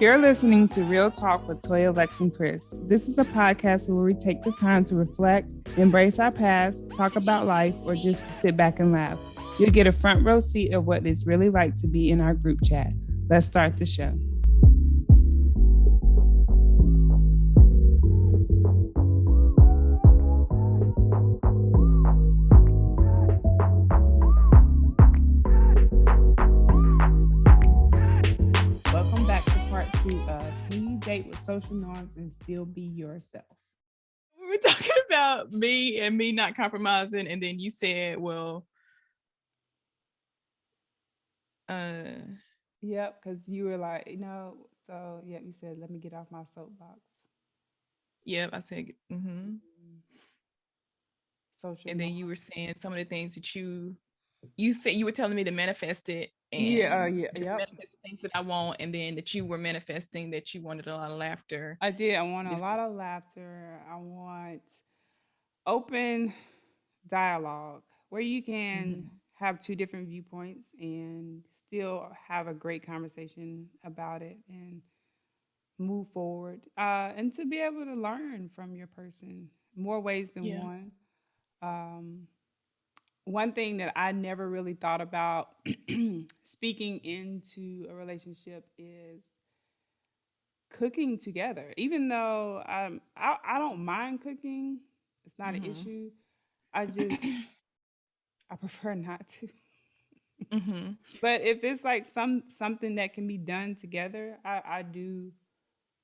You're listening to Real Talk with Toya, Lex, and Chris. This is a podcast where we take the time to reflect, embrace our past, talk about life, or just sit back and laugh. You'll get a front row seat of what it's really like to be in our group chat. Let's start the show. Welcome back to part 2 of Can You Date with Social Norms and Still Be Yourself? We were talking about me and me not compromising, and then you said, well, Yep, because you were like, you said, let me get off my soapbox. yep, I said, Social and then norm. you were saying some of the things that you said you were telling me to manifest it and just Yep. manifest the things that I want, and then that you were manifesting that you wanted a lot of laughter. I did. I want a lot of laughter. I want open dialogue where you can have two different viewpoints and still have a great conversation about it and move forward. And to be able to learn from your person more ways than one. One thing that I never really thought about speaking into a relationship is cooking together. Even though I don't mind cooking, it's not an issue. I just I prefer not to. But if it's like something that can be done together, I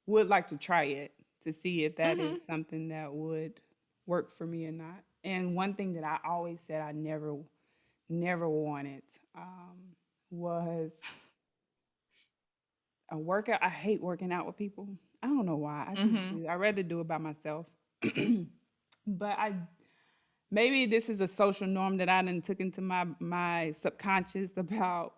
would like to try it to see if that is something that would work for me or not. And one thing that I always said I never wanted was a workout. I hate working out with people. I don't know why. I just do. I rather do it by myself. But maybe this is a social norm that I done took into my subconscious about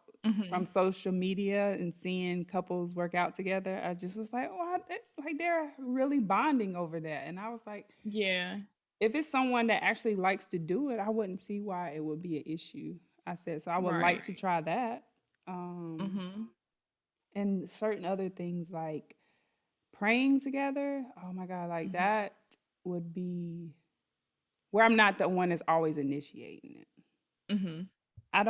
from social media and seeing couples work out together. I just was like, oh, like they're really bonding over that. And I was like, Yeah. if it's someone that actually likes to do it, I wouldn't see why it would be an issue. I said, so I would like to try that. And certain other things like praying together. Oh my God, like that would be where I'm not the one that's always initiating it. I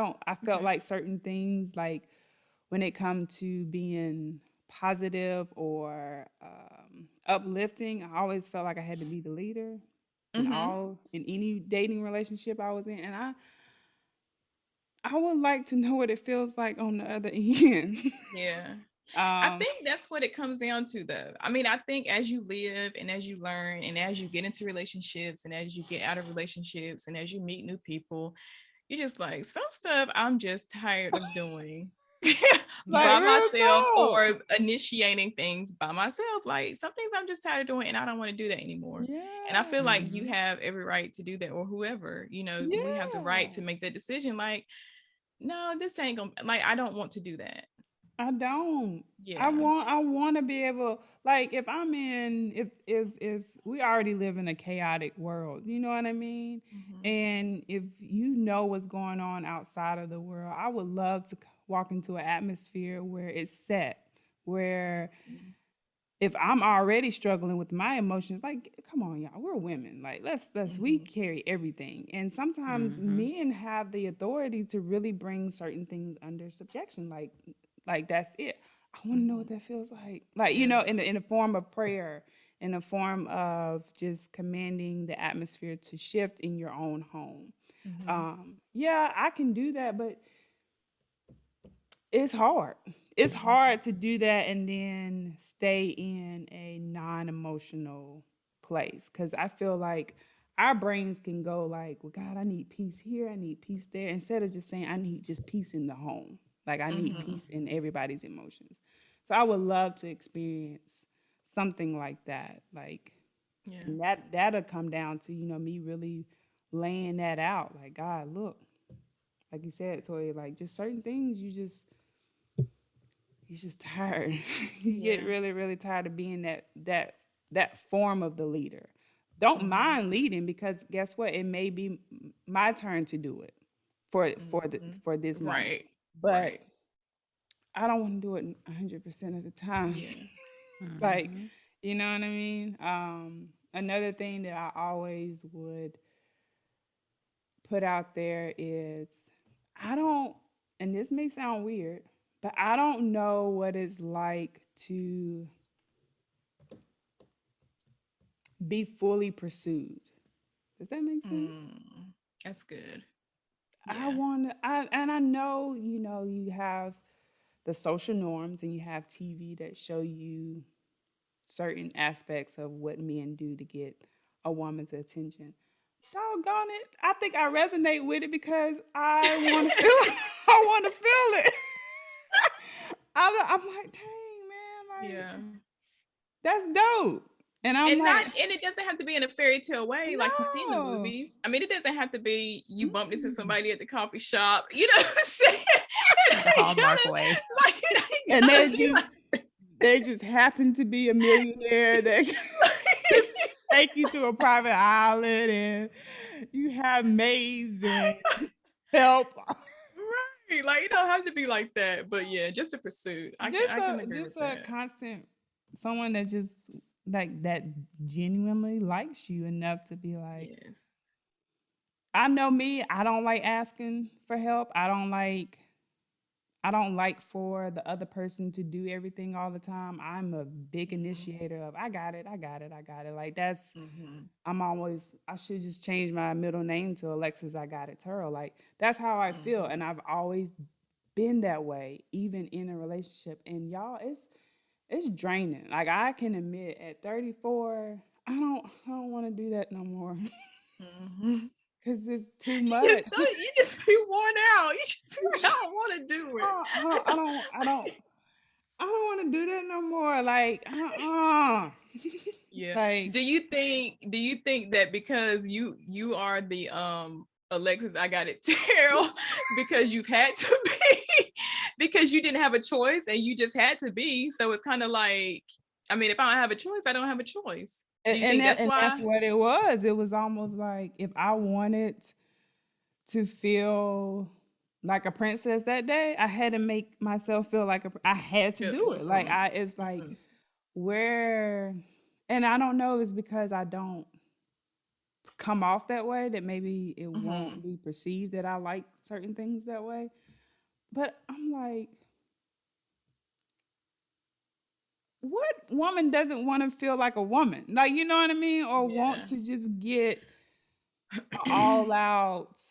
felt like certain things, like when it comes to being positive or uplifting, I always felt like I had to be the leader in any dating relationship I was in. And I would like to know what it feels like on the other end. Yeah. I think that's what it comes down to, though. I mean, I think as you live and as you learn and as you get into relationships and as you get out of relationships and as you meet new people, you're just like, some stuff I'm just tired of doing Like by real myself talk. or initiating things by myself. Like some things I'm just tired of doing and I don't want to do that anymore. Yeah. And I feel like you have every right to do that, or whoever, we have the right to Yeah. make that decision. Like, no, this ain't gonna, like, I don't want to do that. I don't. Yeah. I want to be able, like, if I'm in if we already live in a chaotic world, you know what I mean? And if you know what's going on outside of the world, I would love to walk into an atmosphere where it's set, where if I'm already struggling with my emotions, like, come on, y'all, we're women. Like, let's we carry everything. And sometimes men have the authority to really bring certain things under subjection. Like that's it. I want to know what that feels like. Like, in a form of prayer, in a form of just commanding the atmosphere to shift in your own home. Yeah, I can do that, but it's hard. It's hard to do that and then stay in a non-emotional place, because I feel like our brains can go like, well, God, I need peace here, I need peace there, instead of just saying I need just peace in the home. Like I need peace in everybody's emotions. So I would love to experience something like that. Like, and that'll come down to, me really laying that out. Like, God, look, like you said, Toya, like just certain things you're just tired. You get really, really tired of being that form of the leader. Don't mind leading, because guess what? It may be my turn to do it for this moment. Right. But Right. I don't want to do it 100% of the time. Yeah. Like, Mhm. you know what I mean? Another thing that I always would put out there is I don't, and this may sound weird, but I don't know what it's like to be fully pursued. Does that make sense? Mm, that's good. I Yeah. want to, and I know, you have the social norms and you have TV that show you certain aspects of what men do to get a woman's attention. Doggone it. I think I resonate with it because I want to feel I want to feel it. I'm like, dang, man, like, Yeah. that's dope. And I'm And not like, and it doesn't have to be in a fairy tale way like you see in the no. movies. I mean, it doesn't have to be you bumped into Mm. somebody at the coffee shop. You know what I'm saying? The It ain't Hallmark gotta, way. like, it ain't And gotta be they just happen to be a millionaire that can just like take you to a private island and you have maids and help. right. Like it don't have to be like that. But yeah, just a pursuit. I can agree with Just a that. constant someone that just like that genuinely likes you enough to be like, Yes. I know me, I don't like asking for help. I don't like for the other person to do everything all the time. I'm a big Mm-hmm. initiator of I got it, I got it, I got it. Like that's Mm-hmm. I should just change my middle name to Alexis I got it Turl. Like that's how I feel. Mm-hmm. And I've always been that way, even in a relationship. And y'all, it's draining. Like I can admit at 34, I don't want to do that no more. Mm-hmm. Cause it's too You just much. don't, you just be worn out. You just be like, I don't want to do it. I don't want to do that no more. Like, Yeah. like, Do you think that because you are the Alexis I got it Terrell because you've had to be because you didn't have a choice and you just had to be. So it's kind of like, I mean, if I don't have a choice, I don't have a choice. Do you think that's and that's why? what it was. It was almost like if I wanted to feel like a princess that day, I had to make myself feel like I had to do it. Like Mm-hmm, it's like mm-hmm, where, and I don't know if it's because I don't come off that way that maybe it mm-hmm, won't be perceived that I like certain things that way. But I'm like, what woman doesn't want to feel like a woman? Like, you know what I mean? Or want yeah. to just get all out,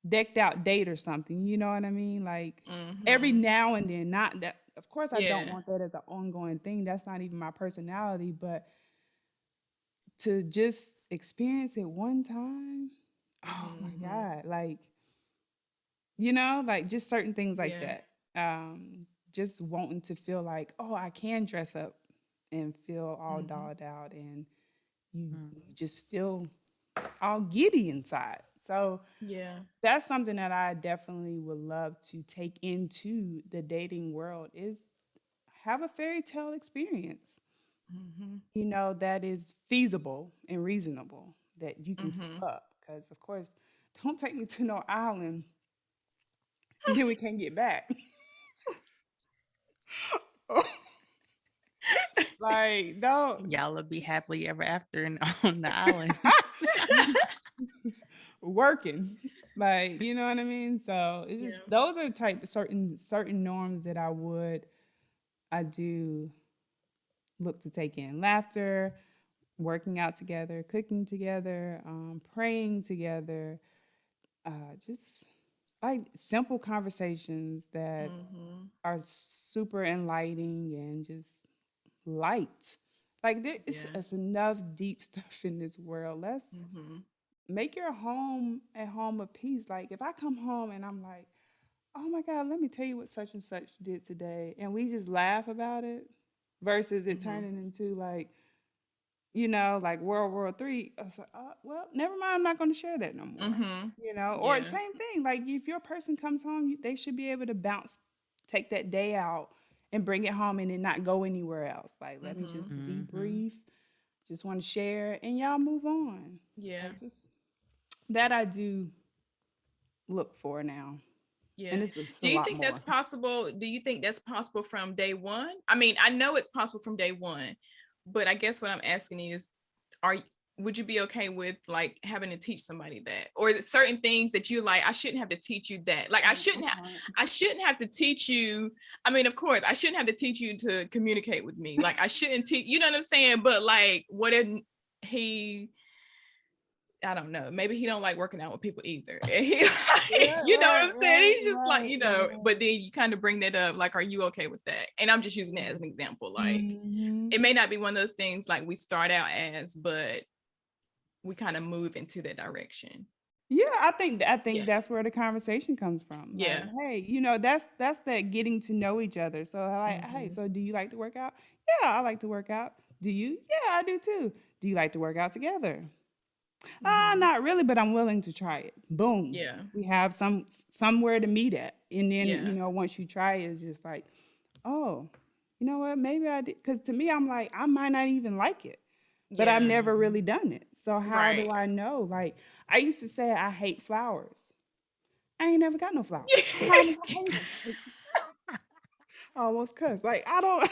decked out date or something. You know what I mean? Like every Mm-hmm, now and then, not that, of course, I don't yeah. want that as an ongoing thing. That's not even my personality, but to just experience it one time, oh my Mm-hmm, God. Like, like just certain things like yeah. that. Just wanting to feel like, oh, I can dress up and feel all Mm-hmm, dolled out and you Mhm. just feel all giddy inside. So yeah. that's something that I definitely would love to take into the dating world is have a fairy tale experience, Mm-hmm, that is feasible and reasonable that you can keep mm-hmm. up. Because of course, don't take me to no island and then we can't get back. Like, don't Y'all will be happily ever after on the island. working. Like, you know what I mean? So it's Yeah. just those are type certain norms that I do look to take in. Laughter, working out together, cooking together, praying together, just like simple conversations that Mm-hmm, are super enlightening and just light. Like yeah. it's enough deep stuff in this world. Let's Mm-hmm, make your home a home of peace. Like if I come home and I'm like, oh my God, let me tell you what such and such did today, and we just laugh about it, versus it mm-hmm, turning into like, like World War III. I was like, well, never mind. I'm not going to share that no more. mm-hmm. Or Yeah. same thing. Like if your person comes home, they should be able to take that day out and bring it home and then not go anywhere else. Like let me just Mm-hmm. Mhm. debrief. Just want to share and y'all move on. Yeah. Like just that I do look for now. Yeah. And it's Do a you lot think that's more. possible? Do you think that's possible from day one? I mean, I know it's possible from day one, but I guess what I'm asking is, are would you be okay with like having to teach somebody that, or is it certain things that you like, I shouldn't have to teach you that, like I shouldn't have to teach you, I mean, of course I shouldn't have to teach you to communicate with me, like I shouldn't teach, you know what I'm saying, but like what if he, I don't know, maybe he don't like working out with people either, and he like, you know what I'm saying, he's just like, you know, but then you kind of bring that up, like, are you okay with that? And I'm just using that as an example, like it may not be one of those things like we start out as, but we kind of move into that direction. Yeah, I think that's where the conversation comes from. Yeah. Like, hey, you know, that's that getting to know each other. So like, hey, so do you like to work out? Yeah, I like to work out. Do you? Yeah, I do too. Do you like to work out together? Not really, but I'm willing to try it. Boom. Yeah. We have somewhere to meet at. And then, Yeah. you know, once you try it, it's just like, oh, you know what? Maybe I did. Because to me, I'm like, I might not even like it, but I've never really done it. So how do I know? Like, I used to say I hate flowers. I ain't never got no flowers. How am I gonna hate 'em? Like, I almost cussed. Like, I don't,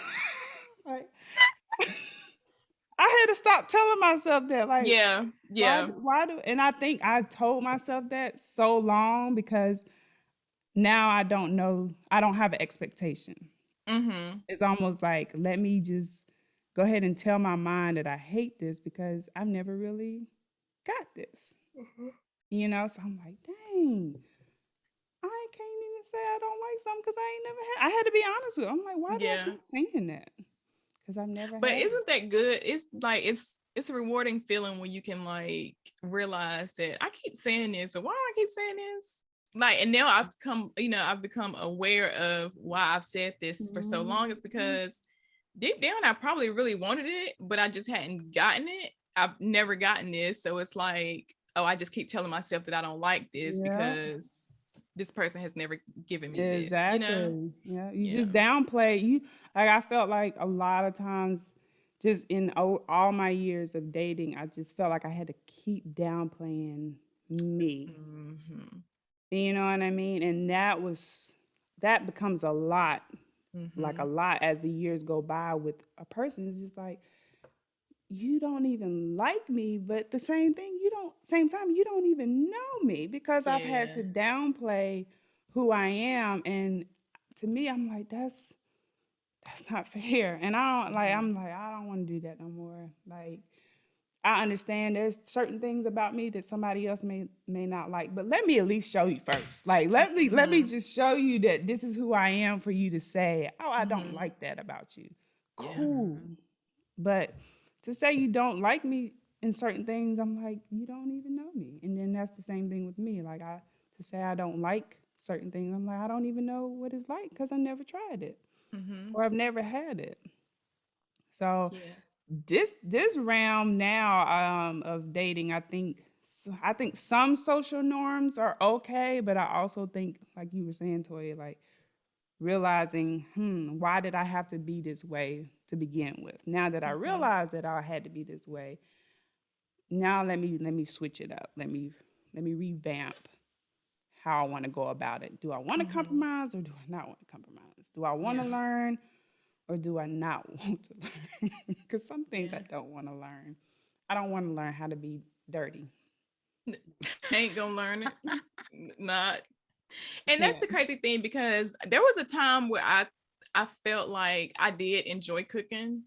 like, I had to stop telling myself that. Like, Yeah. Yeah. and I think I told myself that so long because now I don't know, I don't have an expectation. It's almost like, let me just go ahead and tell my mind that I hate this because I've never really got this. You know, so I'm like, dang, I can't even say I don't like something because I ain't never had. I had to be honest with. I'm like, why do I keep saying that? Because I've never. But had isn't that good? It's like it's a rewarding feeling when you can like realize that I keep saying this, but why do I keep saying this? Like, and now I've become aware of why I've said this for so long. It's because deep down I probably really wanted it, but I just hadn't gotten it. I've never gotten this, so it's like, oh, I just keep telling myself that I don't like this because this person has never given me this, you know? Yeah, you just downplay. You like, I felt like a lot of times, just in all my years of dating, I just felt like I had to keep downplaying me. You know what I mean? And that becomes a lot, like a lot as the years go by with a person. It's just like, you don't even like me, but the same time you don't even know me because I've had to downplay who I am. And to me, I'm like, that's not fair. And I'm like, I don't want to do that no more. Like, I understand there's certain things about me that somebody else may not like, but let me at least show you first. Like, let me just show you that this is who I am for you to say, oh, I don't like that about you. Cool. But to say you don't like me in certain things, I'm like, you don't even know me. And then that's the same thing with me. Like, to say I don't like certain things, I'm like, I don't even know what it's like because I never tried it or I've never had it. So this realm now of dating, I think some social norms are okay, but I also think, like you were saying, Toya, like realizing, why did I have to be this way to begin with? Now that I realize that I had to be this way, now let me switch it up. Let me revamp how I want to go about it. Do I want to compromise or do I not want to compromise? Do I want to learn or do I not want to learn? Because some things I don't want to learn. I don't want to learn how to be dirty. Ain't gonna learn it. Not. And that's the crazy thing, because there was a time where I felt like I did enjoy cooking,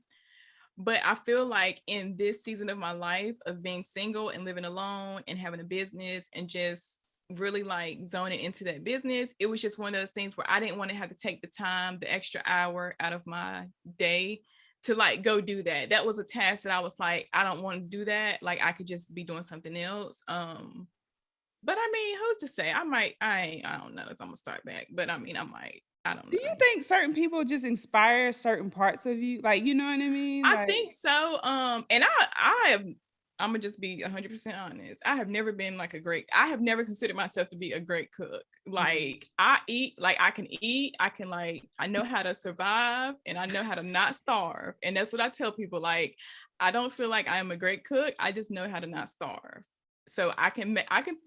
but I feel like in this season of my life of being single and living alone and having a business and just really like zoning into that business, it was just one of those things where I didn't want to have to take the time, the extra hour out of my day to like go do that. That was a task that I was like, I don't want to do that. Like, I could just be doing something else. But I mean, who's to say? I don't know if I'm gonna start back, but I mean, I might. I don't know. Do you think certain people just inspire certain parts of you? Like, you know what I mean? I think so. And I'm gonna just be 100% honest. I have never been like I have never considered myself to be a great cook. Like, I eat, like I can eat, I know how to survive and I know how to not starve. And that's what I tell people. Like, I don't feel like I am a great cook. I just know how to not starve. So I can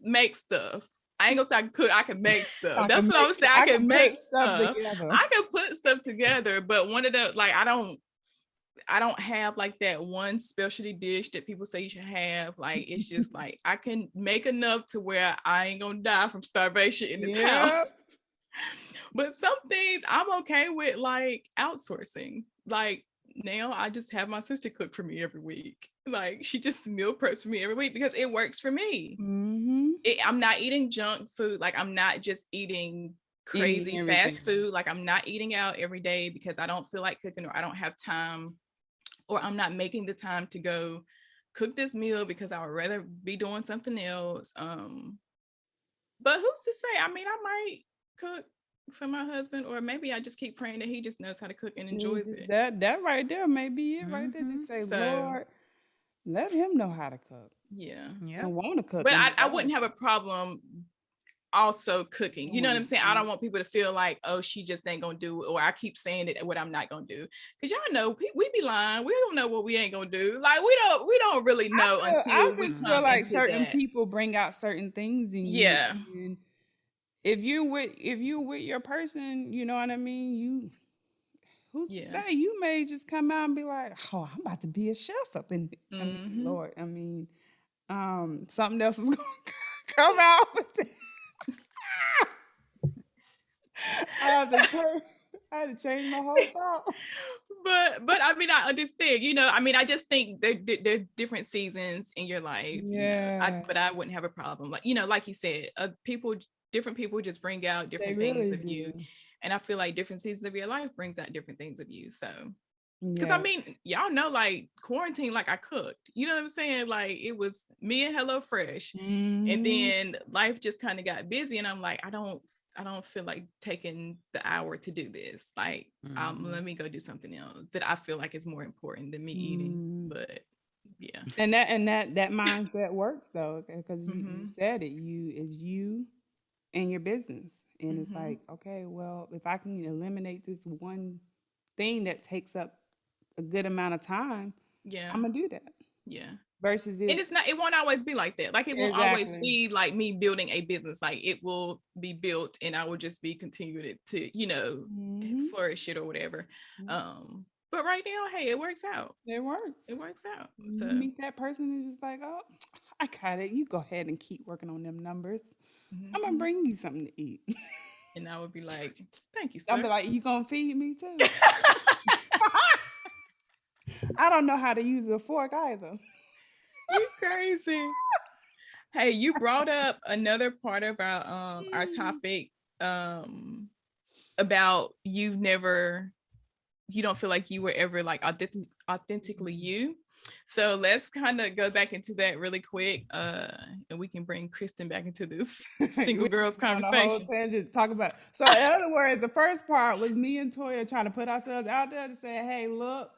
make stuff, I ain't gonna say I can cook. I can make stuff. I That's can what I'm make, saying. I I can can make put stuff stuff. together. I can put stuff together, but one of the like I don't have like that one specialty dish that people say you should have. Like it's just like I can make enough to where I ain't gonna die from starvation in this house. But some things I'm okay with like outsourcing. Like now I just have my sister cook for me every week. Like she just meal preps for me every week because it works for me. Mm-hmm. I'm not eating junk food. Like I'm not just eating crazy fast food. Like I'm not eating out every day because I don't feel like cooking or I don't have time or I'm not making the time to go cook this meal because I would rather be doing something else. But who's to say? I mean, I might cook for my husband, or maybe I just keep praying that he just knows how to cook and enjoys it. That right there may be it right there. Just say, Lord, let him know how to cook. Yeah. And want to cook. But I wouldn't have a problem also cooking. You know what I'm saying? I don't want people to feel like, oh, she just ain't gonna do it, or I keep saying it what I'm not gonna do. Because y'all know we be lying. We don't know what we ain't gonna do. Like we don't really know until we just feel like certain people bring out certain things in you. Yeah. And if you with your person, you know what I mean? Who's to say you may just come out and be like, oh, I'm about to be a chef up in I mean, Lord. I mean, something else is gonna come out with it. I had to change my whole thought. But I mean, I understand, you know, I mean, I just think there are different seasons in your life. Yeah. You know, but I wouldn't have a problem. Like, you know, like you said, different people just bring out different things of you. And I feel like different seasons of your life brings out different things of you. So, because I mean, y'all know, like quarantine, like I cooked, you know what I'm saying? Like it was me and HelloFresh. And then life just kind of got busy. And I'm like, I don't feel like taking the hour to do this. Like, let me go do something else that I feel like is more important than me eating. But yeah. And that mindset works though, because you said it. It's you and your business. And it's like, okay, well, if I can eliminate this one thing that takes up a good amount of time, I'm gonna do that. Yeah. Versus and it won't always be like that. Like it won't always be like me building a business. Like it will be built and I will just be continuing to, you know, flourish it or whatever. But right now, hey, it works out. It works out. So you meet that person and just like, oh, I got it. You go ahead and keep working on them numbers. I'm gonna bring you something to eat. And I would be like, thank you, sir. I'll be like, you gonna feed me too? I don't know how to use a fork either. You crazy. Hey, you brought up another part of our topic about you don't feel like you were ever like authentically you. So let's kind of go back into that really quick, and we can bring Kristen back into this single girls conversation. Talk about. So in other words, the first part was me and Toya trying to put ourselves out there to say, "Hey, look,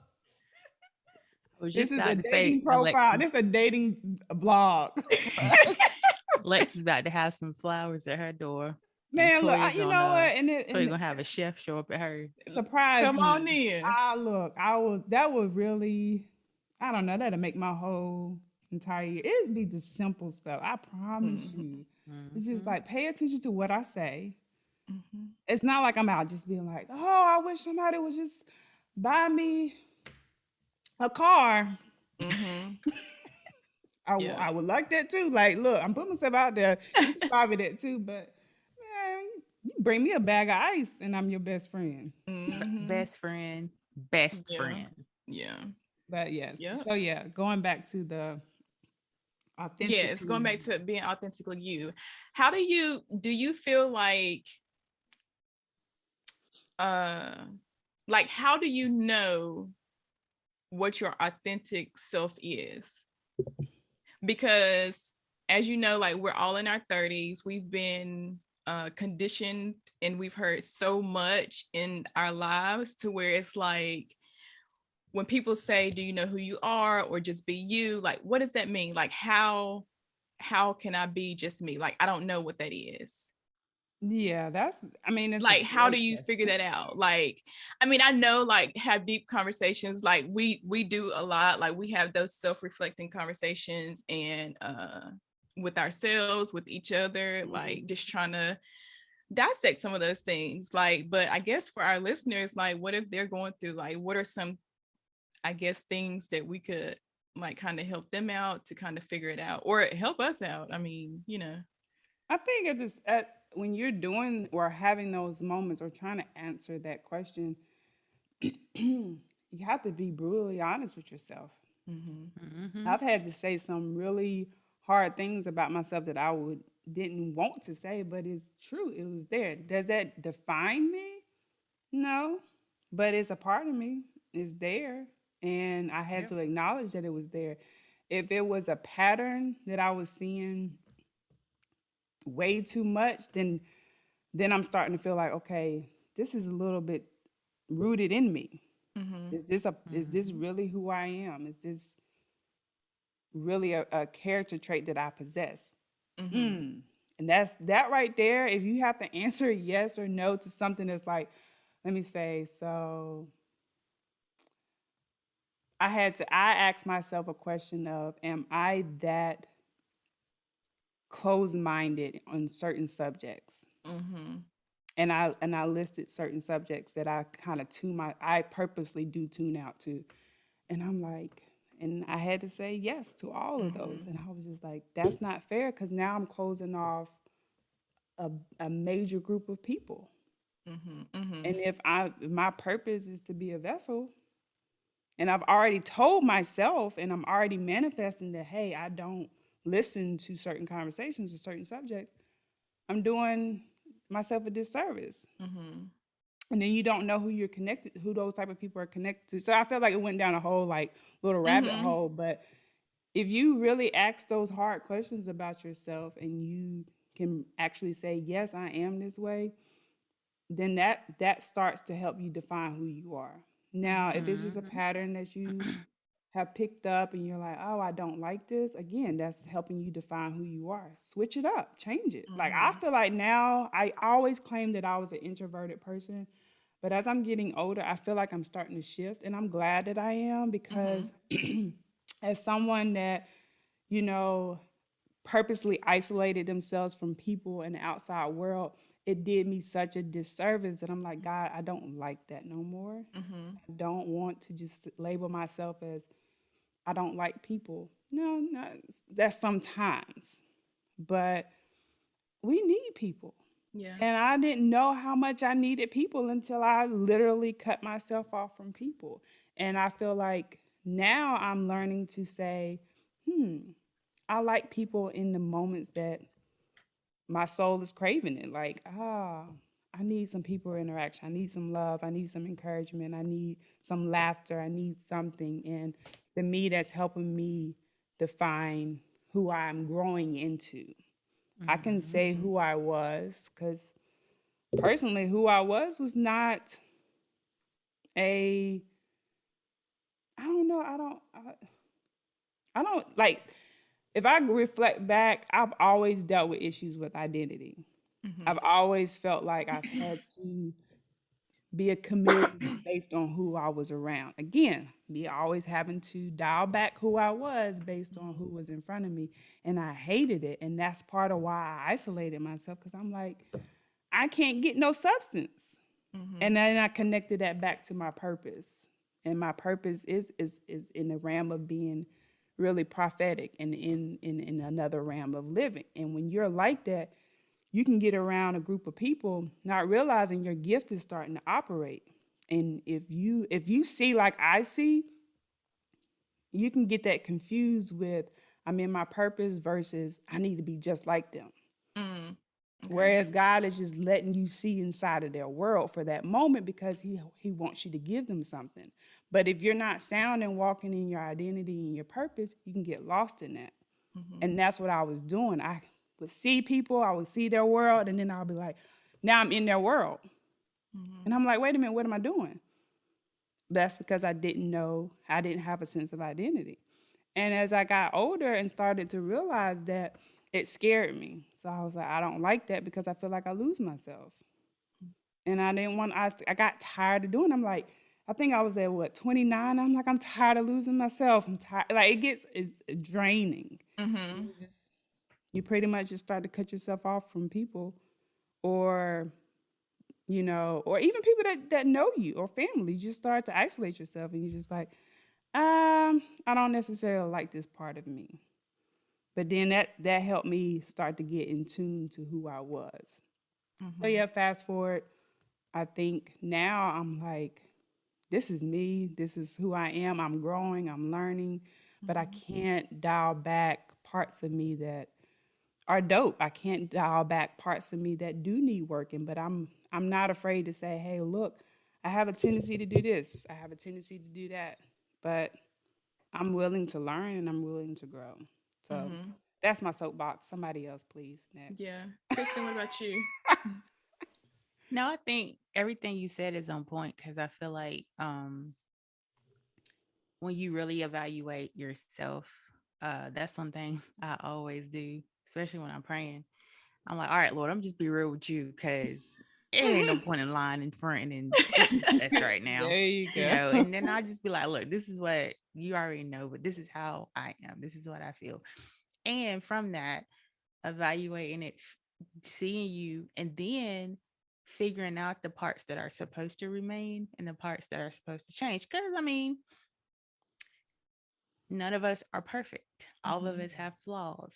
this is a dating profile. This is a dating blog." Lexi's about to have some flowers at her door. Man, look, you know what? And so you're gonna have a chef show up at her. Surprise! Come on in. That would really. I don't know. That'll make my whole entire year. It'd be the simple stuff. I promise you. It's just like pay attention to what I say. It's not like I'm out just being like, oh, I wish somebody would just buy me a car. I would like that too. Like, look, I'm putting myself out there. You can buy me that too, but man, you bring me a bag of ice and I'm your best friend. Best friend. Yeah. But yes. So yeah, going back to the authentic. Yes, going back to being authentically you. How do you feel like how do you know what your authentic self is? Because as you know, like we're all in our 30s, we've been conditioned and we've heard so much in our lives to where it's like when people say, do you know who you are, or just be you, like what does that mean? Like how can I be just me? Like I don't know what that is. Yeah, it's like how do you figure that out? Like I mean, I know like have deep conversations, like we do a lot, like we have those self-reflecting conversations, and with ourselves, with each other, like just trying to dissect some of those things. Like, but I guess for our listeners, like, what if they're going through, like, what are some, I guess, things that we could like kind of help them out to kind of figure it out or help us out? I mean, I think when you're doing or having those moments or trying to answer that question, you have to be brutally honest with yourself. Mm-hmm. I've had to say some really hard things about myself that I would didn't want to say, but it's true. It was there. Does that define me? No, but it's a part of me. It's there, and I had Yep. to acknowledge that it was there. If it was a pattern that I was seeing way too much, then I'm starting to feel like, okay, this is a little bit rooted in me. Is this Mm-hmm. really who I am? Is this really a character trait that I possess? mm-hmm. Mm. And that's that right there. If you have to answer yes or no to something that's like, let me say, so I asked myself a question of, am I that closed minded on certain subjects? Mm-hmm. And I listed certain subjects that I purposely do tune out to. And I'm like, and I had to say yes to all of those. Mm-hmm. And I was just like, that's not fair because now I'm closing off a, a major group of people. Mm-hmm. Mm-hmm. And if my purpose is to be a vessel, and I've already told myself and I'm already manifesting that, hey, I don't listen to certain conversations or certain subjects, I'm doing myself a disservice. Mm-hmm. And then you don't know who those type of people are connected to. So I felt like it went down a whole like little rabbit Mm-hmm. hole. But if you really ask those hard questions about yourself and you can actually say, yes, I am this way, then that starts to help you define who you are. Now, if it's just a Mm-hmm. pattern that you have picked up and you're like, oh, I don't like this, again, that's helping you define who you are. Switch it up, change it. Like I Mm-hmm. feel like now I always claimed that I was an introverted person, but as I'm getting older, I feel like I'm starting to shift and I'm glad that I am because Mm-hmm. as someone that, you know, purposely isolated themselves from people in the outside world, it did me such a disservice that I'm like, God, I don't like that no more. Mm-hmm. I don't want to just label myself as I don't like people. No, no, that's sometimes, but we need people. Yeah. And I didn't know how much I needed people until I literally cut myself off from people. And I feel like now I'm learning to say, hmm, I like people in the moments that my soul is craving it. Like, I need some people interaction. I need some love. I need some encouragement. I need some laughter. I need something. And to me, that's helping me define who I'm growing into. I can Mm-hmm. say Mm-hmm. who I was because personally, who I was not a, I don't know, I don't like, if I reflect back, I've always dealt with issues with identity. I've always felt like I've had to be a chameleon based on who I was around. Again, me always having to dial back who I was based on who was in front of me. And I hated it. And that's part of why I isolated myself because I'm like, I can't get no substance. Mm-hmm. And then I connected that back to my purpose. And my purpose is in the realm of being really prophetic and in another realm of living. And when you're like that, you can get around a group of people not realizing your gift is starting to operate. And if you see like I see, you can get that confused with I'm in my purpose versus I need to be just like them. Mm-hmm. Okay. Whereas God is just letting you see inside of their world for that moment because he wants you to give them something. But if you're not sound and walking in your identity and your purpose, you can get lost in that. Mm-hmm. And that's what I was doing. I would see people, I would see their world, and then I'll be like, now I'm in their world. Mm-hmm. And I'm like, wait a minute, what am I doing? That's because I didn't know, I didn't have a sense of identity. And as I got older and started to realize that, it scared me. So I was like, I don't like that because I feel like I lose myself. And I didn't want, I got tired of doing it. I'm like, I think I was at what, 29? I'm like, I'm tired of losing myself. I'm tired. Like, it's draining. Mm-hmm. You just You pretty much just start to cut yourself off from people, or or even people that know you, or family. You just start to isolate yourself, and you're just like, I don't necessarily like this part of me. But then that helped me start to get in tune to who I was. So Mm-hmm. yeah, fast forward, I think now I'm like, this is me. This is who I am. I'm growing. I'm learning, but I Mm-hmm. can't dial back parts of me that are dope. I can't dial back parts of me that do need working, but I'm not afraid to say, "Hey, look, I have a tendency to do this. I have a tendency to do that." But I'm willing to learn and I'm willing to grow. So Mm-hmm. that's my soapbox. Somebody else, please. Next. Yeah. Kristen, what about you? No, I think everything you said is on point because I feel like when you really evaluate yourself, that's something I always do, especially when I'm praying. I'm like, all right, Lord, I'm just be real with you because it ain't no point in lying in front and it's just us right now, There you you go. know. And then I'll just be like, look, this is what you already know, but this is how I am. This is what I feel. And from that, evaluating it, seeing you, and then figuring out the parts that are supposed to remain and the parts that are supposed to change. Because I mean, none of us are perfect. All of Mm-hmm. us have flaws.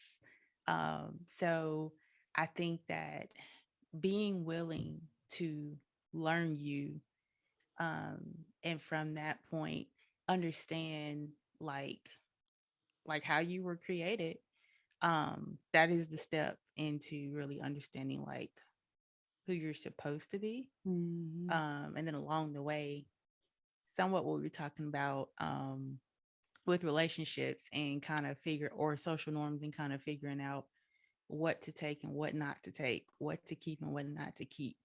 So I think that being willing to learn you, um, and from that point, understand like like how you were created. That is the step into really understanding like who you're supposed to be. Mhm. And then along the way, somewhat what we were talking about with relationships and kind of figure or social norms and kind of figuring out what to take and what not to take, what to keep and what not to keep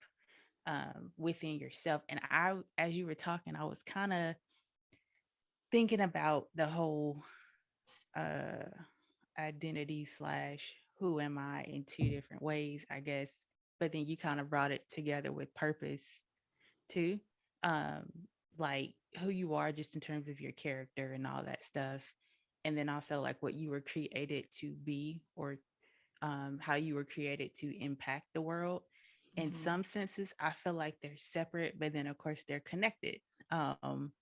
within yourself. And I, as you were talking, I was kind of thinking about the whole uh, identity slash who am I in two different ways, I guess. But then you kind of brought it together with purpose too. Um, like who you are just in terms of your character and all that stuff. And then also like what you were created to be or how you were created to impact the world. In Mm-hmm. some senses, I feel like they're separate, but then of course they're connected um,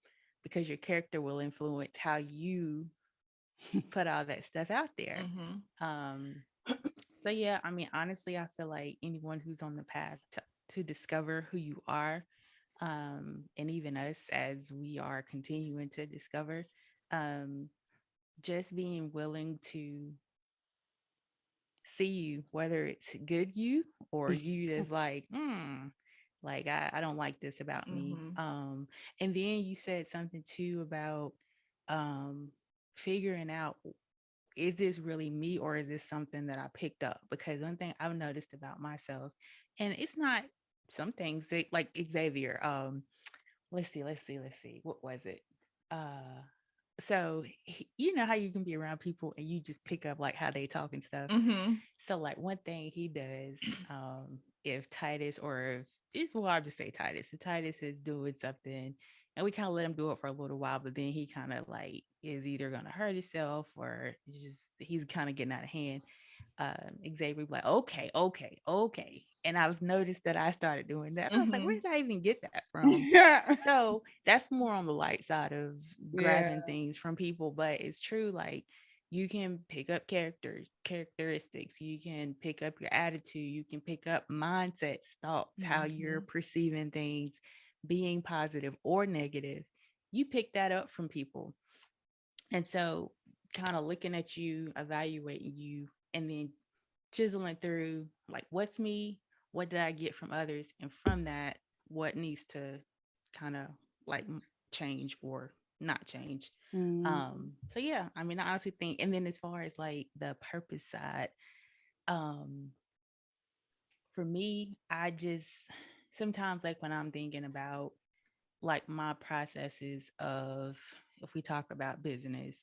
because your character will influence how you put all that stuff out there. Mm-hmm. Um, so yeah, I mean, honestly, I feel like anyone who's on the path to discover who you are, and even us as we are continuing to discover, um, just being willing to see you, whether it's good you or you that's like, like I don't like this about me. Mm-hmm. And then you said something too about um figuring out, is this really me or is this something that I picked up? Because one thing I've noticed about myself, and it's not some things that, like Xavier, let's see, what was it? Uh so you know how you can be around people and you just pick up like how they talk and stuff. Mm-hmm. So like one thing he does, if Titus or if it's, well, I'll just say Titus. If Titus is doing something and we kind of let him do it for a little while, but then he kind of like is either gonna hurt himself or just he's kind of getting out of hand. Xavier like, okay, okay, okay. And I've noticed that I started doing that. I was like, where Mm-hmm. did I even get that from? Yeah. So that's more on the light side of Yeah. grabbing things from people, but it's true. Like you can pick up characteristics, you can pick up your attitude, you can pick up mindsets, thoughts, how you're Mm-hmm. perceiving things, being positive or negative. You pick that up from people. And so kind of looking at you, evaluating you, and then chiseling through like what's me, what did I get from others, and from that, what needs to kind of like change or not change. So yeah, I mean, I honestly think, and then as far as like the purpose side, um, for me, I just sometimes like when I'm thinking about like my processes of if we talk about business,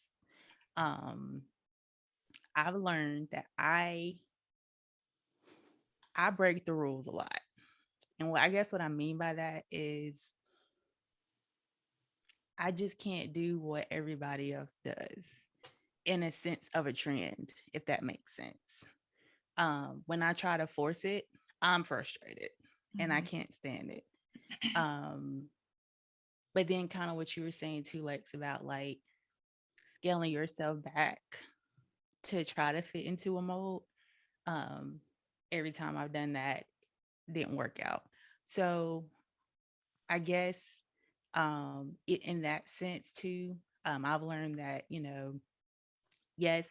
um, I've learned that I break the rules a lot. And what I guess what I mean by that is I just can't do what everybody else does in a sense of a trend, if that makes sense. When I try to force it, I'm frustrated and I can't stand it. But then kind of what you were saying too, Lex, about like scaling yourself back to try to fit into a mold. Um, every time I've done that, didn't work out. So I guess in that sense too, I've learned that, yes,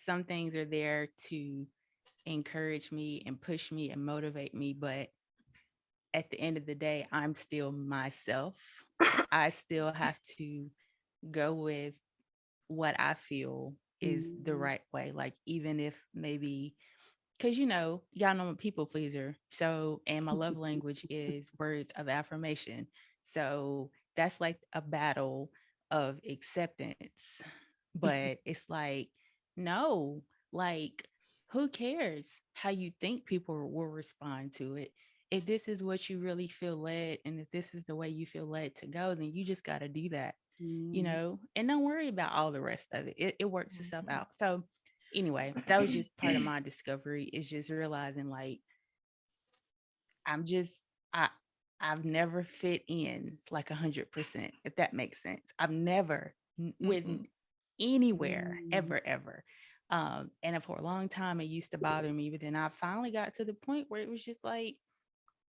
some things are there to encourage me and push me and motivate me, but at the end of the day, I'm still myself. I still have to go with what I feel is the Mhm. right way. Like, even if maybe, because y'all know I'm a people pleaser. So, and my love language is words of affirmation. So, that's like a battle of acceptance. But it's like, no, like, who cares how you think people will respond to it? If this is what you really feel led, and if this is the way you feel led to go, then you just got to do that, Mhm. and don't worry about all the rest of it. It works itself out. So, anyway, that was just part of my discovery, is just realizing like I'm just, I, I've never fit in like 100%, if that makes sense. I've never with anywhere Mhm. ever. And for a long time, it used to bother me, but then I finally got to the point where it was just like,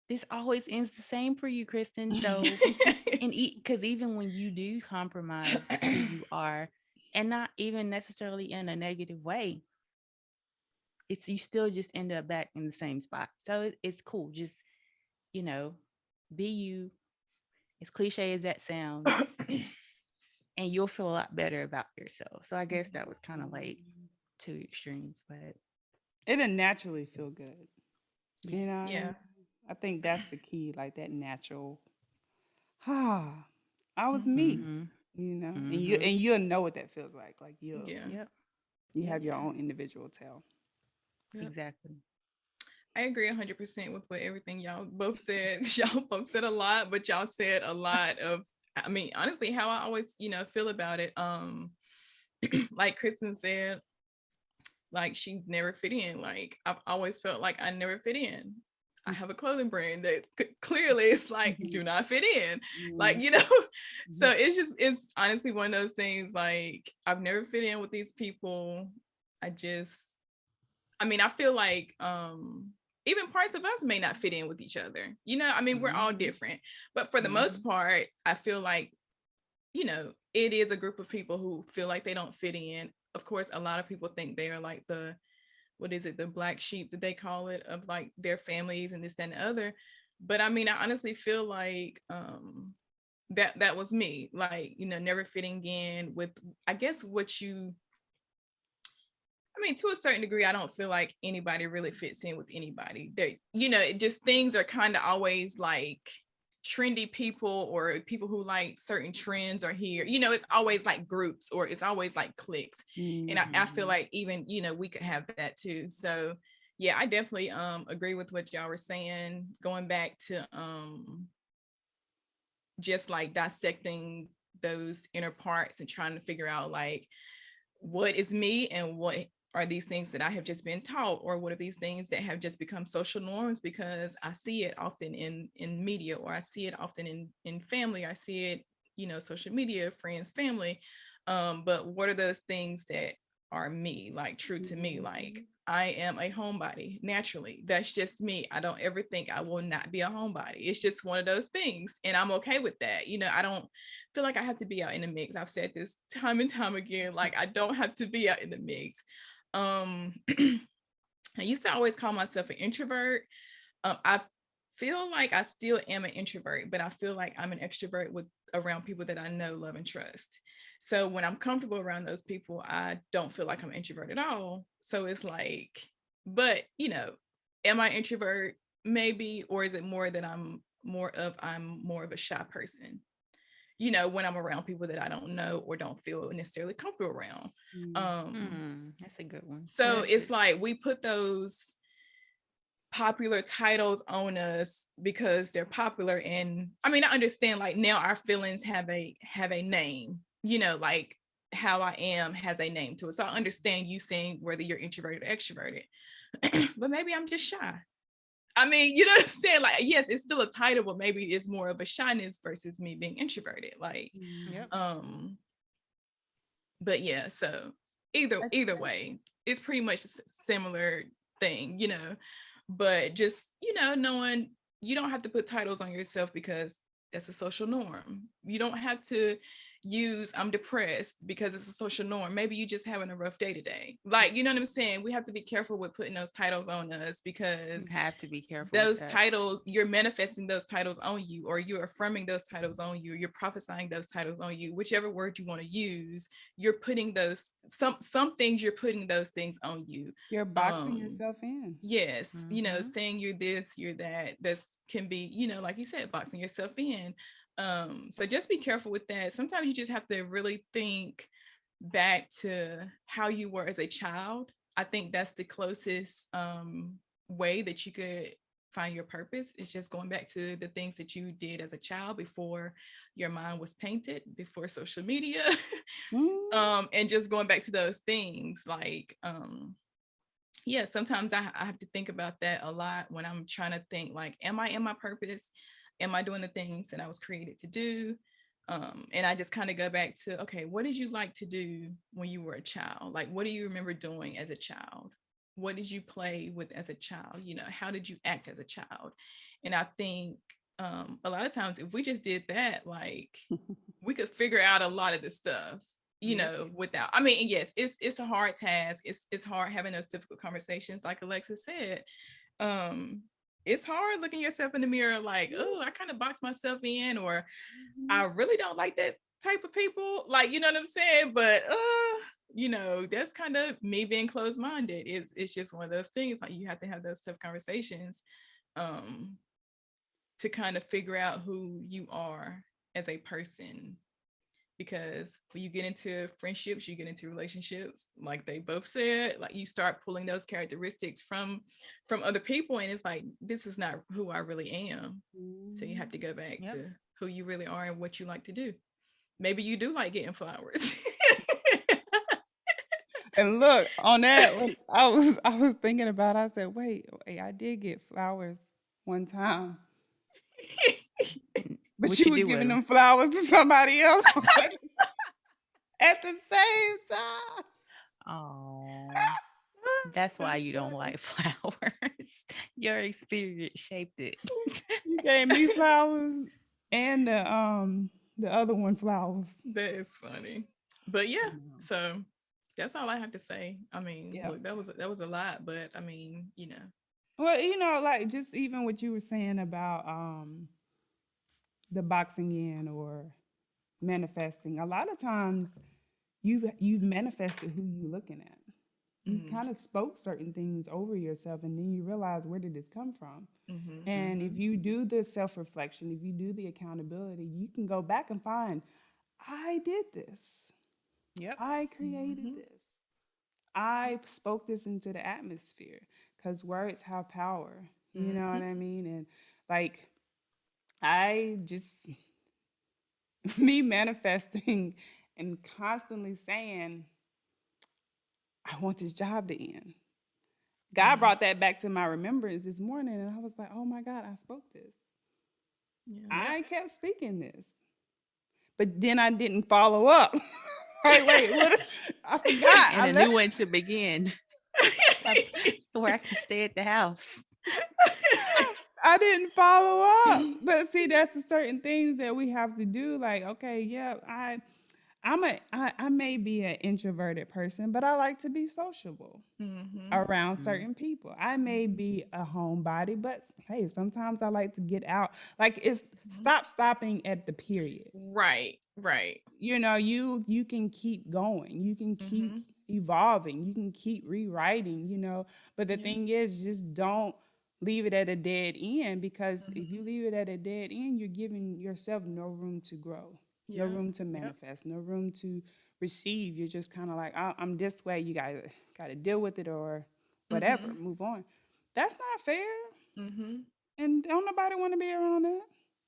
this always ends the same for you, Kristen. So, and because even when you do compromise who you are, and not even necessarily in a negative way, it's you still just end up back in the same spot. So it's cool. Just, you know, be you, as cliche as that sounds, and you'll feel a lot better about yourself. So I guess that was kind of like two extremes, but It'll naturally feel good. You yes. know what I Yeah. mean? I think that's the key, like that natural. Ah, I was me. Mm-hmm. And Mm-hmm. you'll know what that feels like. Like Yeah. Yep. you Yep. have your Yeah. own individual tell. Yep. Exactly. I agree 100% with what everything y'all both said. Y'all both said a lot, but y'all said a lot of, I mean, honestly, how I always, feel about it. Like Kristen said, like she never fit in. Like I've always felt like I never fit in. I have a clothing brand that clearly it's like do not fit in. Like, so it's honestly one of those things, like I've never fit in with these people. I just, I mean, I feel like even parts of us may not fit in with each other. I mean, we're all Mm-hmm. different. But for the Mm-hmm. most part, I feel like, it is a group of people who feel like they don't fit in. Of course, a lot of people think they are like the, what is it, the black sheep that they call it, of like their families and this, that, and the other. But I mean, I honestly feel like that was me, like, never fitting in with, I guess, what you, I mean, to a certain degree, I don't feel like anybody really fits in with anybody. They, it just, things are kind of always like trendy people or people who like certain trends are here. It's always like groups, or it's always like cliques. And I feel like even, we could have that too. So yeah, I definitely agree with what y'all were saying, going back to just like dissecting those inner parts and trying to figure out like what is me and what are these things that I have just been taught, or what are these things that have just become social norms because I see it often in media, or I see it often in family, I see it, social media, friends, family. But what are those things that are me, like true to me? Like I am a homebody naturally. That's just me. I don't ever think I will not be a homebody. It's just one of those things. And I'm okay with that. I don't feel like I have to be out in the mix. I've said this time and time again, like I don't have to be out in the mix. I used to always call myself an introvert. I feel like I still am an introvert, but I feel like I'm an extrovert with around people that I know, love, and trust. So when I'm comfortable around those people, I don't feel like I'm an introvert at all. So it's like, but am I introvert? Maybe, or is it more that I'm more of a shy person? When I'm around people that I don't know or don't feel necessarily comfortable around. That's a good one. So it's like we put those popular titles on us because they're popular. And I mean, I understand, like, now our feelings have a name, like how I am has a name to it. So I understand you saying whether you're introverted or extroverted, but maybe I'm just shy. I mean, you know what I'm saying? Like, yes, it's still a title, but maybe it's more of a shyness versus me being introverted. Like, Yep. but yeah, so either way, it's pretty much a similar thing, you know. But just, you know, knowing you don't have to put titles on yourself because that's a social norm. You don't have to use I'm depressed because it's a social norm. Maybe you just having a rough day today. Like, you know what I'm saying? We have to be careful with putting those titles on us because You have to be careful with those that. titles, you're manifesting those titles on you, or you're affirming those titles on you, you're prophesying those titles on you, whichever word you want to use. You're putting those some things, you're putting those things on you. You're boxing yourself in. Yes, you know, saying you're this, you're that, this can be, you know, like you said, boxing yourself in. So just be careful with that. Sometimes you just have to really think back to how you were as a child. I think that's the closest way that you could find your purpose. It's just going back to the things that you did as a child before your mind was tainted, before social media. And just going back to those things, like yeah, sometimes I have to think about that a lot when I'm trying to think, like, am I in my purpose? Am I doing the things that I was created to do? And I just kind of go back to, okay, what did you like to do when you were a child? Like, what do you remember doing as a child? What did you play with as a child? You know, how did you act as a child? And I think a lot of times if we just did that, like, we could figure out a lot of this stuff, you know, without, I mean, yes, it's a hard task. It's hard having those difficult conversations, like Alexis said. It's hard looking yourself in the mirror like, oh, I kind of boxed myself in, or I really don't like that type of people. Like, you know what I'm saying? But you know, that's kind of me being closed-minded. It's just one of those things. Like, you have to have those tough conversations to kind of figure out who you are as a person. Because when you get into friendships, you get into relationships, like they both said, like you start pulling those characteristics from other people, and it's like, this is not who I really am. So you have to go back to who you really are and what you like to do. Maybe you do like getting flowers. And look, on that, when I was thinking about it, I said, wait, I did get flowers one time. But What you you were do with giving them? them flowers to somebody else at the same time. Oh, that's why That's you don't funny. like flowers. Your experience shaped it. You gave me flowers and the other one flowers. That is funny. But yeah, Mhm. so that's all I have to say. I mean, Yeah. look, that was a lot, but I mean, you know. Well, you know, like just even what you were saying about the boxing in or manifesting. A lot of times you've manifested who you're looking at. You've Mm-hmm. kind of spoke certain things over yourself and then you realize, where did this come from? Mm-hmm. And if you do the self-reflection, if you do the accountability, you can go back and find, I did this. Yep. I created Mm-hmm. this. I spoke this into the atmosphere, because words have power. You know what Mm-hmm. I mean? And like, I just, me manifesting and constantly saying, I want this job to end. God Mm-hmm. brought that back to my remembrance this morning, and I was like, oh my God, I spoke this. Yeah. Yep. I kept speaking this. But then I didn't follow up. Like, wait, what? I forgot. And a new one to begin. Where I can stay at the house. I didn't follow up. But see, that's the certain things that we have to do. Like, okay, yeah, I may be an introverted person, but I like to be sociable Mm-hmm. around Mm. certain people. I may be a homebody, but hey, sometimes I like to get out. Like, it's stopping at the periods. Right. Right. You know, you can keep going, you can keep Mm-hmm. evolving, you can keep rewriting, you know. But the Yeah. thing is, just don't leave it at a dead end, because if Mm-hmm. you leave it at a dead end, you're giving yourself no room to grow, no Yeah. room to Yep. manifest, no room to receive. You're just kind of like, I'm this way, you gotta deal with it, or whatever, Mm-hmm. move on. That's not fair, Mm-hmm. and don't nobody want to be around that.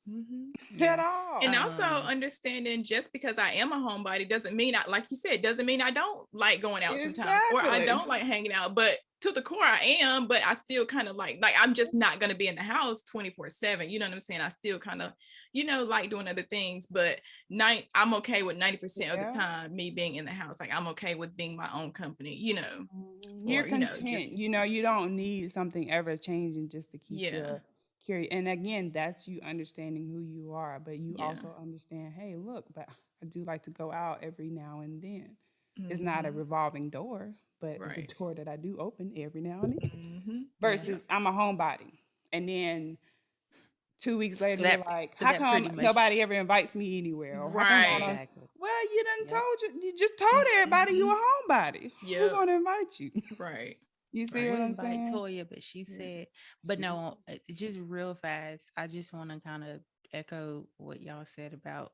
at Yeah. all. And also understanding just because I am a homebody doesn't mean I, like you said, doesn't mean I don't like going out sometimes or I Exactly. don't like hanging out. But to the core, I am. But I still kind of like I'm just not going to be in the house 24/7. You know what I'm saying? I still kind of, like doing other things. But I'm okay with 90% of the Yeah. time me being in the house. Like I'm okay with being my own company. You're Or just content. You don't need something ever changing just to keep yeah, your curious. And again, that's you understanding who you are, but you yeah. also understand, hey, look, but I do like to go out every now and then. It's not a Mm-hmm. revolving door, but it's a Right. door that I do open every now and then. Mm-hmm. Yeah. Versus I'm a homebody. And then 2 weeks later, So you're that like, so how that come pretty much nobody ever invites me anywhere? Or how come I Right. don't? exactly. Well, you done Yep. you just told everybody you Mm-hmm. a homebody. Who Yep. gonna invite you? Right. You I see what would Right. I'm invite saying? Toya, but she Yeah. said, but She, no, just real fast. I just want to kind of echo what y'all said about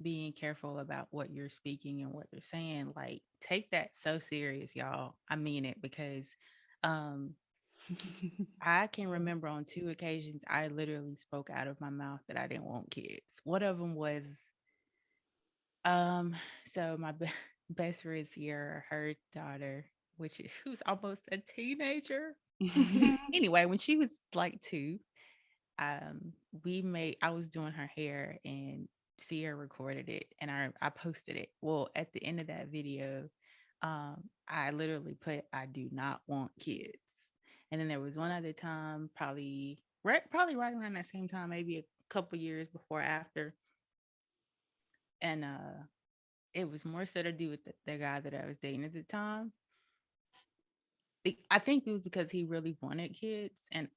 being careful about what you're speaking and what you're saying. Like, take that so serious, y'all. I mean it because um I can remember on two occasions I literally spoke out of my mouth that I didn't want kids. One of them was um so my best friend's here, her daughter, which is who's almost a teenager. Anyway, when she was like 2, I was doing her hair and Sierra recorded it and I posted it. Well, at the end of that video, I literally put I do not want kids. And then there was one other time, probably right around that same time, maybe a couple years before after. And it was more so to do with the guy that I was dating at the time. I think it was because he really wanted kids and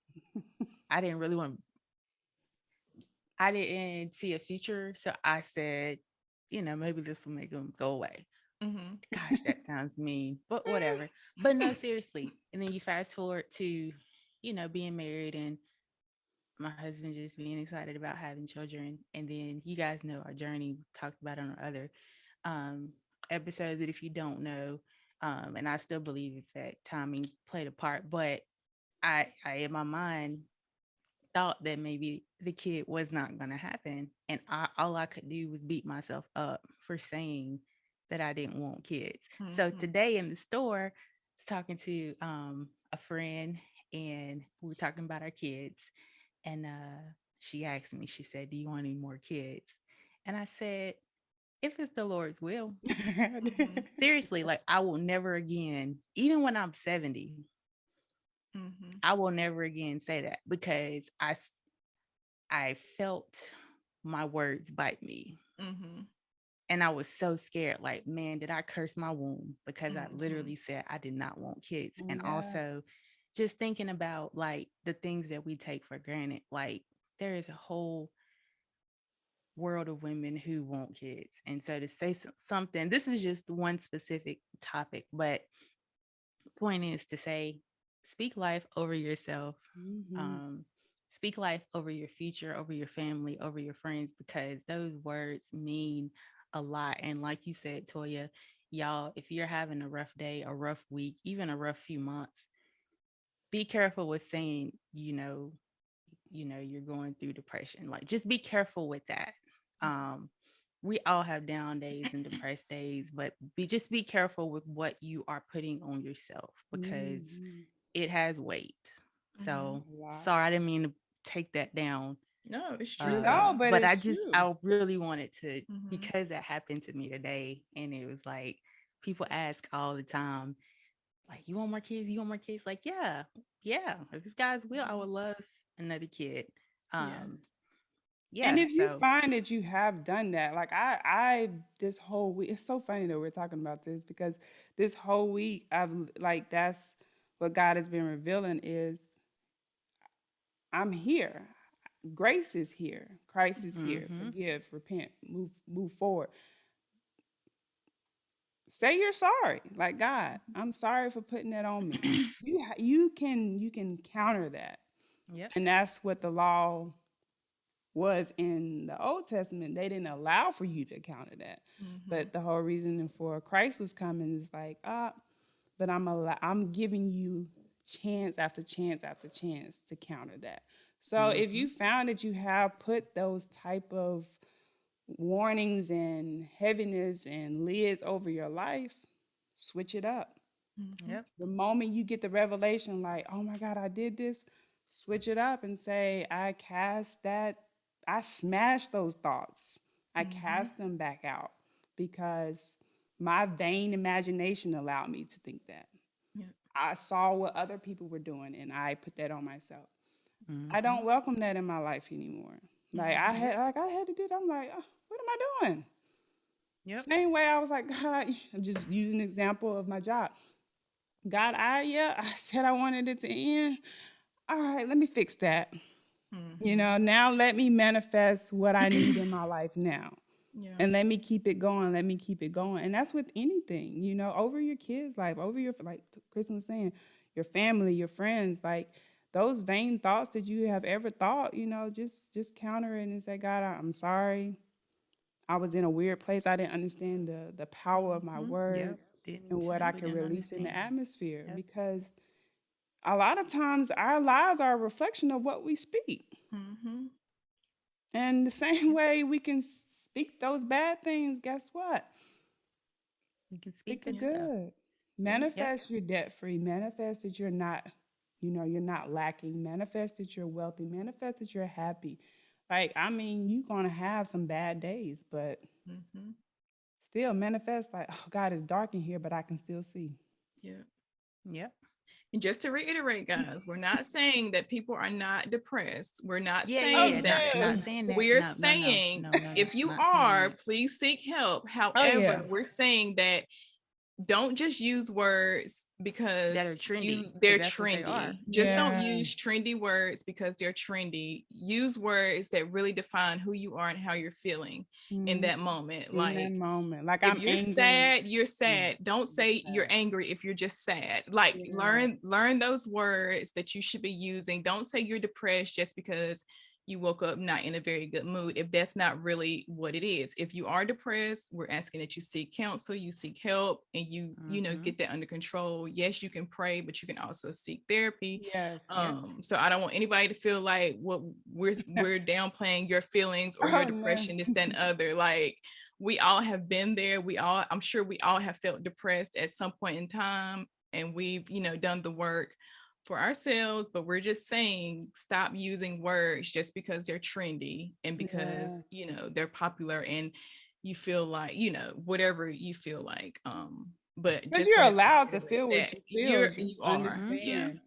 I didn't really want I didn't see a future. So I said, maybe this will make him go away. Mm-hmm. Gosh, that sounds mean, but whatever. But no, seriously. And then you fast forward to, being married and my husband just being excited about having children. And then you guys know our journey, we talked about on our other um, episodes. That if you don't know, and I still believe that timing played a part, but I in my mind thought that maybe the kid was not going to happen. And all I could do was beat myself up for saying that I didn't want kids. So Mm-hmm. today in the store, I was talking to a friend and we were talking about our kids. And she asked me, she said, do you want any more kids? And I said, if it's the Lord's will. Mm-hmm. Seriously, like I will never again, even when I'm 70, Mm-hmm. I will never again say that because I felt my words bite me. Mm-hmm. And I was so scared, like, man, did I curse my womb? Because I Mm-hmm. literally said I did not want kids. And yeah. also just thinking about like the things that we take for granted. Like there is a whole world of women who want kids. And so to say something, this is just one specific topic, but point is to say, speak life over yourself. Hmm. Um, speak life over your future, over your family, over your friends, because those words mean a lot. And like you said, Toya, y'all, if you're having a rough day, a rough week, even a rough few months, be careful with saying, you're going through depression. Like just be careful with that. Um, we all have down days and depressed days, but be careful with what you are putting on yourself because Hmm. it has weight. Mm-hmm. So A lot. sorry, I didn't mean to take that down. No, it's true No, though. but But it's true. I really wanted to Mm-hmm. because that happened to me today, and it was like people ask all the time, like, "You want more kids? You want more kids?" Like, yeah, yeah. If this guy's will, I Mm-hmm. would love another kid. Yeah. Um, And yeah. if you So find that you have done that, like this whole week, it's so funny that we're talking about this because this whole week, like, that's what God has been revealing is I'm here. Grace is here. Christ is here. mm-hmm. Forgive, repent, move forward. Say you're sorry. Like, God, I'm sorry for putting that on me. You can counter that. Yep. And that's what the law was in the Old Testament. They didn't allow for you to counter that. Mm-hmm. But the whole reason for Christ was coming is like, but I'm giving you chance after chance after chance to counter that. So if you found that you have put those type of warnings and heaviness and lids over your life, switch it up. Mhm. Yep. The moment you get the revelation, like, oh my God, I did this, switch it up and say, I cast that, I smash those thoughts. I Mhm. cast them back out because my vain imagination allowed me to think that. Yeah. I saw what other people were doing and I put that on myself. I Mm-hmm. don't welcome that in my life anymore. Like I Mhm. had, like I had to do that. I'm like, oh, what am I doing? Yep. Same way I was like, God, I'm just using an example of my job. God, I said I wanted it to end. All right, let me fix that. Mhm. Now let me manifest what I need in my life now. Yeah. And let me keep it going. Let me keep it going. And that's with anything, over your kids' life, over your, like Kristen was saying, your family, your friends, like those vain thoughts that you have ever thought, just counter it and say, God, I'm sorry. I was in a weird place. I didn't understand the power of my Mhm. Yep. words and Didn't what I simply could didn't release in the understand. atmosphere Yep. because a lot of times our lives are a reflection of what we speak. Mhm. And the same Yep. way we can speak those bad things, guess what? You can speak Speak the good Yeah. stuff. good. Yeah. Yep. Manifest you're debt free. Manifest that you're not lacking. Manifest that you're wealthy. Manifest that you're happy. Like, I mean, you're going to have some bad days, but Mhm. still manifest like, oh, God, it's dark in here, but I can still see. Yeah. Yep. And just to reiterate, guys, we're not saying that people are not depressed. We're not Yeah. Yeah. Oh, Yeah. saying Not that. no. not saying that. We're No. No. No. saying No. No. No. if you Not saying are, that. please seek help. Oh, However, yeah. we're saying that don't just use words That because are trendy, you because they're that's what they are. trendy. Just Yeah. don't Yeah. use trendy words because they're trendy. Use words that really define who you are and how you're feeling in Mhm. that moment. In that Like moment. Like, if I'm you're angry. sad, you're Yeah. sad. Don't Just say you're sad. angry if you're just sad. Like Yeah. learn those words that you should be using. Don't say you're depressed just because you woke up not in a very good mood if that's not really what it is. If you are depressed, we're asking that you seek counsel, you seek help, and you Mm-hmm. get that under control. Yes, you can pray, but you can also seek therapy. Yes. Yep. So I don't want anybody to feel like what we're downplaying your feelings or your Oh, no. depression, this, that, and other. Like we all have been there. I'm sure we all have felt depressed at some point in time, and we've done the work for ourselves, but we're just saying stop using words just because they're trendy and Yeah. because they're popular and you feel like whatever you feel like. But Because just you're wanted to allowed to reiterate feel what that you feel. you Just are. Mm-hmm. Yeah. understand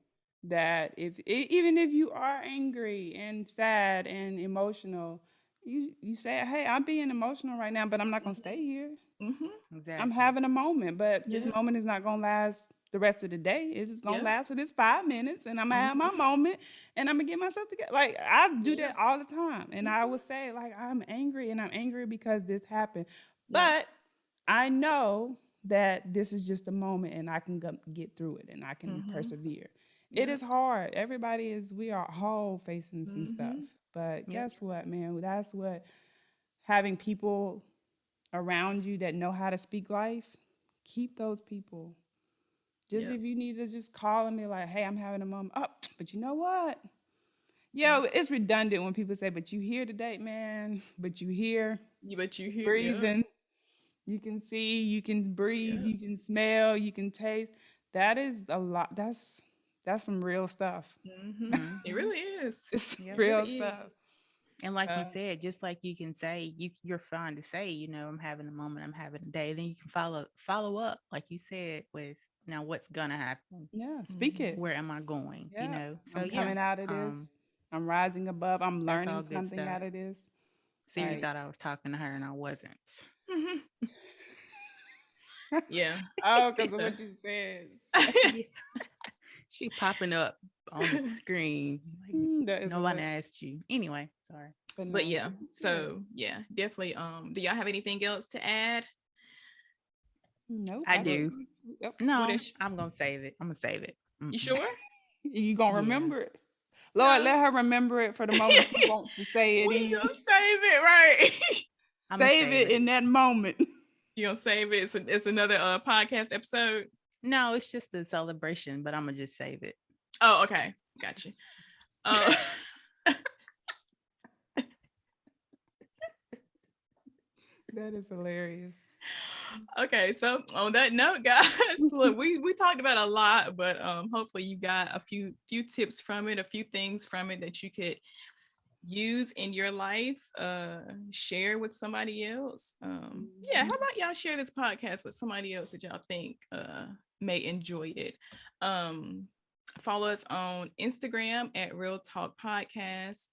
that even if you are angry and sad and emotional, you say, "Hey, I'm being emotional right now, but I'm not gonna stay Hmm. here. Hmm. I'm Exactly. having a moment, but this Yeah. moment is not gonna last the rest of the day. It's just gonna Yeah. last for this 5 minutes, and I'm gonna have my Hmm. moment, and I'm gonna get myself together." Like, I do Yeah. that all the time, and I Hmm. would say, like, I'm angry, and I'm angry because this happened, Yeah. but I know that this is just a moment, and I can get through it, and I can Hmm. persevere. It Yeah. is hard. We are all facing some stuff, Hmm. but Yep. guess what, man? That's what having people around you that know how to speak life, keep those people. Just Yeah. if you need to just call and be like, hey, I'm having a moment. Oh, but you know what? Yeah. Yo, it's redundant when people say, but you here today, man. But you here, But you hear, yeah. breathing. You can see, you can breathe, Yeah. you can smell, you can taste. That is a lot. That's some real stuff. It Mm-hmm. really is. It's It Yep. real really stuff. is. And like you Uh, said, just like you can say you're fine to say, I'm having a moment, I'm having a day. Then you can follow up, like you said, with now what's gonna happen? yeah, speak Hmm. it. Where am I going? Yeah, So I'm yeah, coming out of this. um, I'm rising above. I'm that's learning all good something stuff. out of this. Siri Like, thought I was talking to her and I wasn't. Yeah. oh, because of So what you said. Yeah. She popping up on the screen. Like That is nobody hilarious. asked you. Anyway, sorry. But but no, yeah, this was good. so yeah, definitely. Do y'all have anything else to add? Nope, I I think. do. Yep. What No, is I'm gonna save it. I'm gonna save it. you Mm-mm. sure? You gonna Yeah. remember it, Lord? No. Let her remember it for the moment she wants to say it We in. gonna save it, right? I'm gonna Save save it it. in that moment. You gonna save it? It's another podcast episode. No, it's just a celebration, but I'm gonna just save it. Oh, okay, got you. Uh, That is hilarious. Okay, so on that note, guys, look, we talked about a lot, but hopefully you got a few tips from it, a few things from it that you could use in your life, share with somebody else. Yeah, how about y'all share this podcast with somebody else that y'all think may enjoy it? Follow us on Instagram at Real Talk Podcast.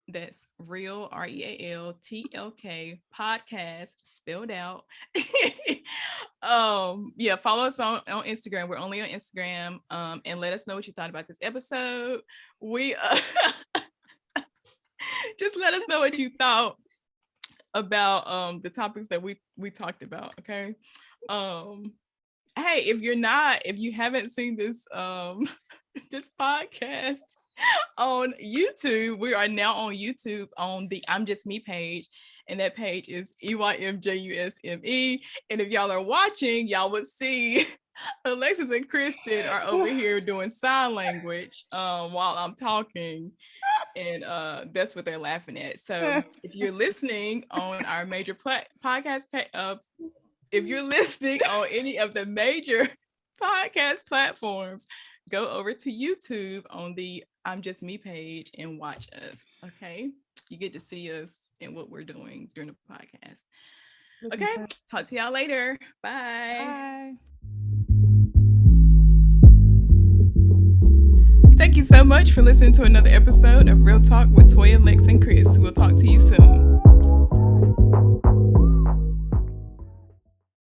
That's real realTLK podcast spelled out. Yeah, follow us on Instagram. We're only on Instagram. And let us know what you thought about this episode. We just let us know what you thought about the topics that we talked about. Okay. Hey, if you haven't seen this this podcast on YouTube, we are now on YouTube on the I'm Just Me page, and that page is EYMJUSME. And if y'all are watching, y'all would see Alexis and Kristen are over here doing sign language while I'm talking, and that's what they're laughing at. So if you're listening on our major podcast, if you're listening on any of the major podcast platforms, go over to YouTube on the I'm Just Me page and watch us. Okay, you get to see us and what we're doing during the podcast. Okay, talk to y'all later. Bye. Thank you so much for listening to another episode of Real Talk with Toya, Lex, and Chris. We'll talk to you soon.